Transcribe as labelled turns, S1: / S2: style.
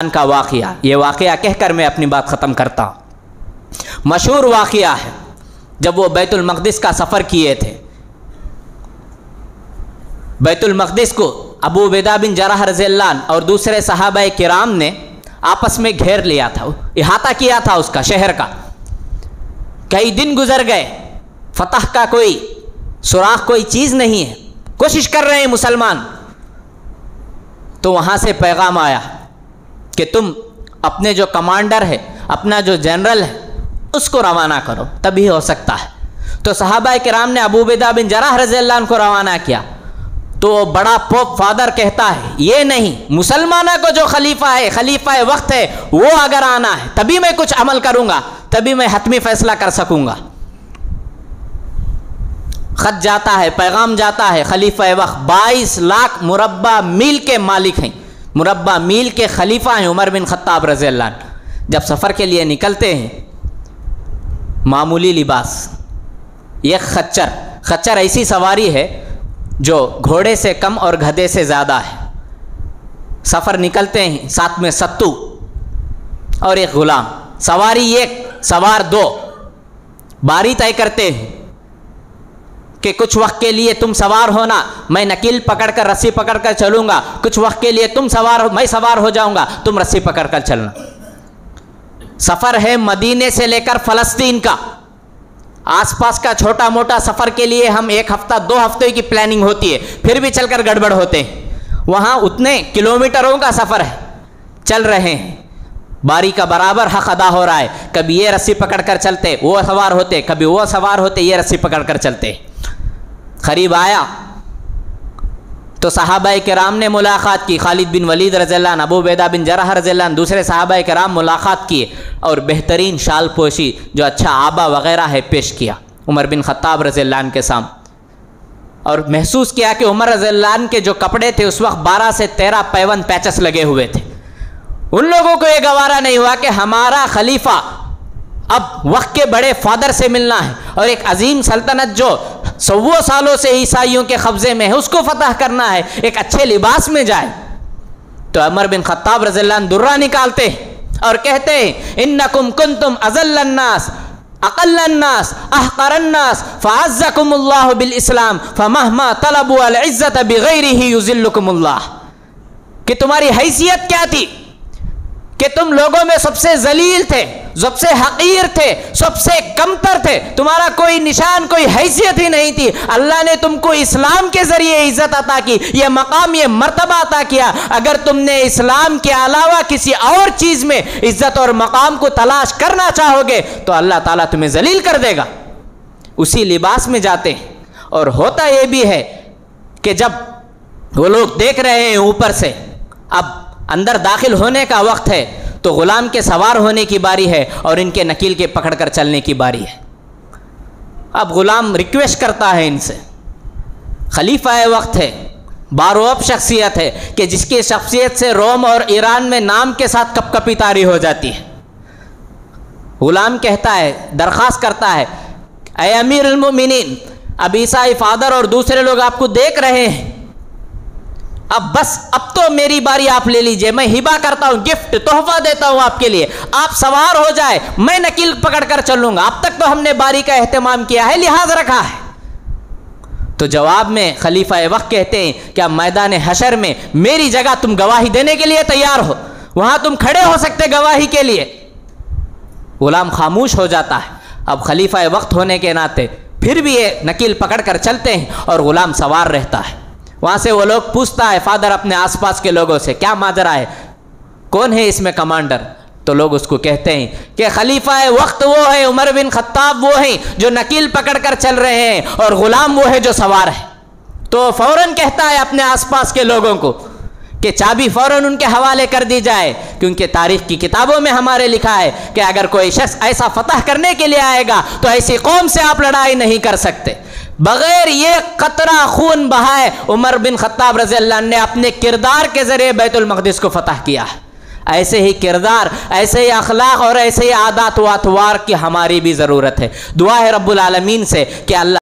S1: का वाक़या, ये वाक़या कहकर मैं अपनी बात ख़त्म करता हूँ। मशहूर वाक़या है जब वो बैतुल मक़दिस का सफ़र किए थे। बैतुल मक़दिस को अबू उबैदा बिन जराह रज़ियल्लाहु अन्हु और दूसरे सहाबाए किराम ने आपस में घेर लिया था, इहाता किया था उसका, शहर का। कई दिन गुजर गए, फतह का कोई सुराख, कोई चीज़ नहीं है, कोशिश कर रहे हैं मुसलमान। तो वहाँ से पैगाम आया कि तुम अपने जो कमांडर है, अपना जो जनरल है, उसको रवाना करो, तभी हो सकता है। तो सहाबाए किराम ने अबू उबैदा बिन जराह रज़ियल्लाहु अन्हु को रवाना किया। तो बड़ा पोप फादर कहता है, ये नहीं, मुसलमानों को जो खलीफा है, खलीफा वक्त है, वो अगर आना है तभी मैं कुछ अमल करूँगा, तभी मैं हतमी फैसला कर सकूँगा। ख़त जाता है, पैगाम जाता है, खलीफा वक्त 22 लाख मुरब्बा मील के मालिक हैं, मुरब्बा मील के खलीफा हैं उमर बिन खत्ताब रज़ियल्लाहु अन्हु। जब सफ़र के लिए निकलते हैं, मामूली लिबास, ये खच्चर ऐसी सवारी है जो घोड़े से कम और गधे से ज़्यादा है। सफ़र निकलते हैं, साथ में सत्तू और एक ग़ुलाम, सवारी एक, सवार दो। बारी तय करते हैं कि कुछ वक्त के लिए तुम सवार होना, मैं नकील पकड़कर रस्सी पकड़कर चलूँगा, कुछ वक्त के लिए तुम सवार हो, मैं सवार हो जाऊँगा, तुम रस्सी पकड़कर चलना। सफ़र है मदीने से लेकर फ़लस्तीन का। आसपास का छोटा मोटा सफ़र के लिए हम 1 हफ्ता 2 हफ्ते की प्लानिंग होती है, फिर भी चलकर गड़बड़ होते हैं। वहाँ उतने किलोमीटरों का सफ़र है, चल रहे हैं, बारी का बराबर हक़ अदा हो रहा है। कभी ये रस्सी पकड़कर चलते, वो सवार होते, कभी वो सवार होते, ये रस्सी पकड़कर चलते। करीब आया तो सहाबाए किराम ने मुलाकात की, खालिद बिन वलीद रज़ियल्लाहु अन्हु, अबू उबैदा बिन जराह रज़ियल्लाहु अन्हु, दूसरे सहाबाए किराम मुलाकात किए और बेहतरीन शाल पोशी, जो अच्छा आबा वग़ैरह है, पेश किया उमर बिन खत्ताब रज़ियल्लाहु अन्हु के सामने। और महसूस किया कि उमर रज़ियल्लाहु अन्हु के जो कपड़े थे उस वक्त 12 से 13 पैबंद पैचेस लगे हुए थे। उन लोगों को ये गवारा नहीं हुआ कि हमारा खलीफा अब वक्त के बड़े फादर से मिलना है और एक अजीम सल्तनत जो 100 सालों से ईसाइयों के कब्ज़े में है, उसको फतह करना है, एक अच्छे लिबास में जाए। तो उमर बिन खत्ताब रज़ियल्लाहु अन्हु दुर्रा निकालते हैं और कहते हैं, इन्नकुम कुंतुम अज़ल्लन्नास अक़ल्लन्नास अहक़रन्नास फ़अज़्ज़कुमुल्लाहु बिल इस्लाम फ़महमा तलबु अल इज़्ज़त बिग़ैरिही युज़िल्लुकुमुल्लाह। कि तुम्हारी हैसियत क्या थी कि तुम लोगों में सबसे जलील थे, सबसे हकीर थे, सबसे कमतर थे, तुम्हारा कोई निशान, कोई हैसियत ही नहीं थी। अल्लाह ने तुमको इस्लाम के ज़रिए इज़्ज़त अता की, यह मकाम, यह मर्तबा अता किया। अगर तुमने इस्लाम के अलावा किसी और चीज़ में इज़्ज़त और मकाम को तलाश करना चाहोगे तो अल्लाह ताला तुम्हें जलील कर देगा। उसी लिबास में जाते हैं। और होता यह भी है कि जब वो लोग देख रहे हैं ऊपर से, अब अंदर दाखिल होने का वक्त है, तो ग़ुलाम के सवार होने की बारी है और इनके नकील के पकड़कर चलने की बारी है। अब ग़ुलाम रिक्वेस्ट करता है इनसे, खलीफा वक्त है, बारोब शख्सियत है कि जिसकी शख्सियत से रोम और ईरान में नाम के साथ कपकपी तारी हो जाती है। ग़ुलाम कहता है, दरख्वास्त करता है, ऐ अमीर अल मोमिनीन, अब ईसाई फादर और दूसरे लोग आपको देख रहे हैं, अब बस अब तो मेरी बारी आप ले लीजिए, मैं हिबा करता हूँ, गिफ्ट तोहफा देता हूँ आपके लिए, आप सवार हो जाए, मैं नकील पकड़कर चलूँगा। अब तक तो हमने बारी का एहतमाम किया है, लिहाज रखा है। तो जवाब में खलीफा वक्त कहते हैं, क्या मैदान हशर में मेरी जगह तुम गवाही देने के लिए तैयार हो? वहाँ तुम खड़े हो सकते गवाही के लिए। ग़ुलाम खामोश हो जाता है। अब खलीफा वक्त होने के नाते फिर भी ये नकील पकड़ कर चलते हैं और ग़ुलाम सवार रहता है। वहाँ से वो लोग पूछता है फादर अपने आसपास के लोगों से, क्या माजरा है, कौन है इसमें कमांडर? तो लोग उसको कहते हैं कि खलीफा वक्त वो है, उमर बिन खत्ताब वो हैं जो नकील पकड़कर चल रहे हैं और ग़ुलाम वो है जो सवार है। तो फ़ौरन कहता है अपने आसपास के लोगों को कि चाबी फ़ौरन उनके हवाले कर दी जाए, क्योंकि तारीख़ की किताबों में हमारे लिखा है कि अगर कोई शख्स ऐसा फतह करने के लिए आएगा तो ऐसी कौम से आप लड़ाई नहीं कर सकते। बग़ैर ये कतरा खून बहाए उमर बिन खत्ताब रज़ियल्लाहु अन्हु ने अपने किरदार के ज़रिए बैतुल मक़दिस को फ़तह किया है। ऐसे ही किरदार, ऐसे ही अखलाक और ऐसे ही आदात व अतवार की हमारी भी ज़रूरत है। दुआ है रब्बुल आलमीन से कि अल्लाह